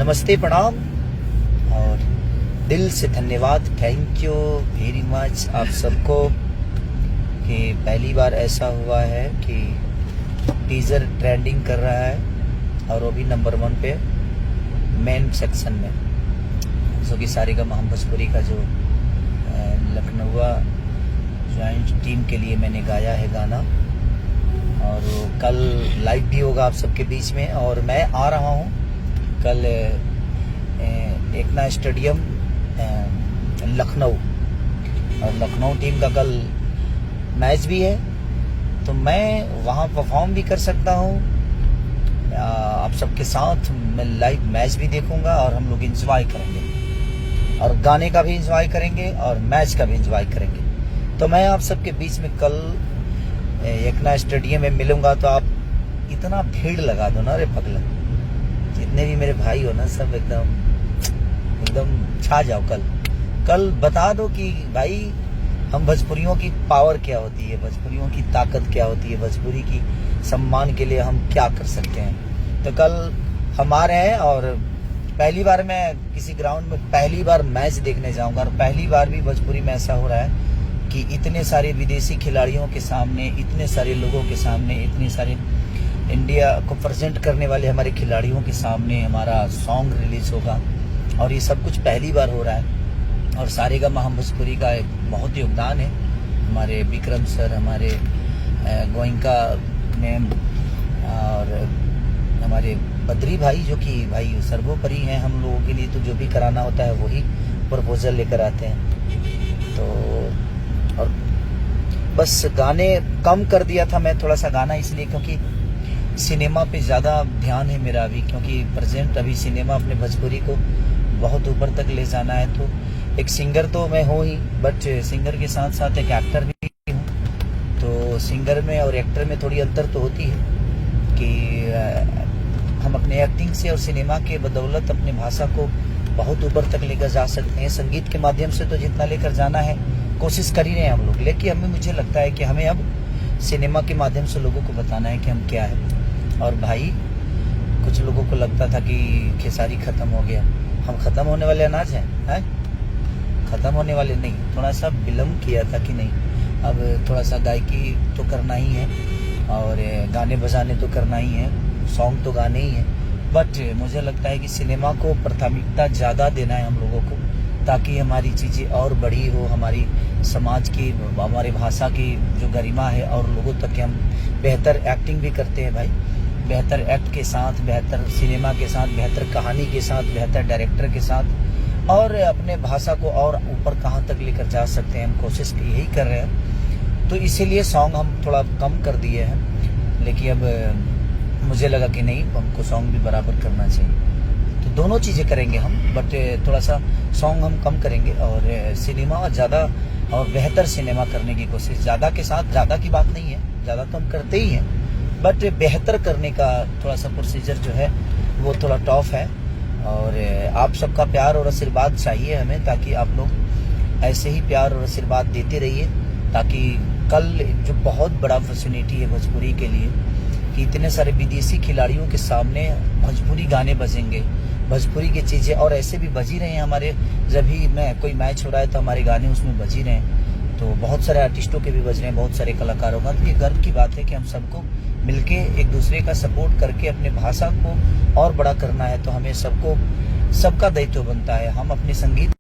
नमस्ते, प्रणाम और दिल से धन्यवाद। थैंक यू वेरी मच आप सबको कि पहली बार ऐसा हुआ है कि टीजर ट्रेंडिंग कर रहा है और वो भी नंबर 1 पे मेन सेक्शन में। जो कि सारेगामा भोजपुरी का जो लखनऊ ज्वाइंट टीम के लिए मैंने गाया है गाना, और वो कल लाइव भी होगा आप सबके बीच में। और मैं आ रहा हूँ कल एकना स्टेडियम लखनऊ, और लखनऊ टीम का कल मैच भी है, तो मैं वहाँ परफॉर्म भी कर सकता हूँ आप सबके साथ। मैं लाइव मैच भी देखूंगा और हम लोग एंजॉय करेंगे, और गाने का भी एंजॉय करेंगे और मैच का भी एंजॉय करेंगे। तो मैं आप सबके बीच में कल एकना स्टेडियम में मिलूंगा, तो आप इतना भीड़ लगा दो ना रे पगला, जितने भी मेरे भाई हो ना सब एकदम छा जाओ। कल बता दो कि भाई हम भोजपुरियों की पावर क्या होती है, भोजपुरियों की ताकत क्या होती है, भोजपुरी की सम्मान के लिए हम क्या कर सकते हैं। तो कल हम आ रहे हैं, और पहली बार मैं किसी ग्राउंड में पहली बार मैच देखने जाऊंगा, और पहली बार भी भोजपुरी में ऐसा हो रहा है कि इतने सारे विदेशी खिलाड़ियों के सामने, इतने सारे लोगों के सामने, इतने सारे इंडिया को प्रेजेंट करने वाले हमारे खिलाड़ियों के सामने हमारा सॉन्ग रिलीज होगा, और ये सब कुछ पहली बार हो रहा है। और सारेगामा भोजपुरी का एक बहुत योगदान है, हमारे विक्रम सर, हमारे गोइंका मैम, और हमारे बद्री भाई, जो कि भाई सर्वोपरि हैं हम लोगों के लिए। तो जो भी कराना होता है वही प्रपोजल लेकर आते हैं। तो और बस गाने कम कर दिया था मैं थोड़ा सा गाना, इसलिए क्योंकि सिनेमा पे ज़्यादा ध्यान है मेरा अभी, क्योंकि प्रेजेंट अभी सिनेमा अपने भोजपुरी को बहुत ऊपर तक ले जाना है। तो एक सिंगर तो मैं हूँ ही, बट सिंगर के साथ साथ एक एक्टर भी हूँ। तो सिंगर में और एक्टर में थोड़ी अंतर तो होती है कि हम अपने एक्टिंग से और सिनेमा के बदौलत अपने भाषा को बहुत ऊपर तक लेकर जा सकते हैं। संगीत के माध्यम से तो जितना लेकर जाना है कोशिश कर ही रहे हैं हम लोग, लेकिन मुझे लगता है कि हमें अब सिनेमा के माध्यम से लोगों को बताना है कि हम क्या है। और भाई कुछ लोगों को लगता था कि खेसारी खत्म हो गया, हम खत्म होने वाले अनाज हैं? खत्म होने वाले नहीं, थोड़ा सा विलम्ब किया था कि नहीं, अब थोड़ा सा गायकी तो करना ही है और गाने बजाने तो करना ही है, सॉन्ग तो गाने ही है, बट मुझे लगता है कि सिनेमा को प्राथमिकता ज़्यादा देना है हम लोगों को, ताकि हमारी चीज़ें और बड़ी हो, हमारी समाज की, हमारी भाषा की जो गरिमा है और लोगों तक हम बेहतर एक्टिंग भी करते हैं भाई। बेहतर एक्ट के साथ, बेहतर सिनेमा के साथ, बेहतर कहानी के साथ, बेहतर डायरेक्टर के साथ, और अपने भाषा को और ऊपर कहाँ तक लेकर जा सकते हैं, हम कोशिश यही कर रहे हैं। तो इसीलिए सॉन्ग हम थोड़ा कम कर दिए हैं, लेकिन अब मुझे लगा कि नहीं, हमको सॉन्ग भी बराबर करना चाहिए। तो दोनों चीज़ें करेंगे हम, बट थोड़ा सा सॉन्ग हम कम करेंगे और सिनेमा ज़्यादा और बेहतर सिनेमा करने की कोशिश। ज़्यादा के साथ, ज़्यादा की बात नहीं है, ज़्यादा तो हम करते ही हैं, बट बेहतर करने का थोड़ा सा प्रोसीजर जो है वो थोड़ा टफ है। और आप सबका प्यार और आशीर्वाद चाहिए हमें, ताकि आप लोग ऐसे ही प्यार और आशीर्वाद देते रहिए, ताकि कल जो बहुत बड़ा अपॉर्चुनिटी है भोजपुरी के लिए कि इतने सारे विदेशी खिलाड़ियों के सामने भोजपुरी गाने बजेंगे, भोजपुरी की चीज़ें, और ऐसे भी बज ही रहे हैं हमारे, जब भी कोई मैच हो रहा है तो हमारे गाने उसमें बज ही रहे हैं। तो बहुत सारे आर्टिस्टों के भी बज रहे हैं, बहुत सारे कलाकारों का। तो ये गर्व की बात है कि हम सबको मिलके एक दूसरे का सपोर्ट करके अपने भाषा को और बड़ा करना है। तो हमें सबका दायित्व बनता है, हम अपने संगीत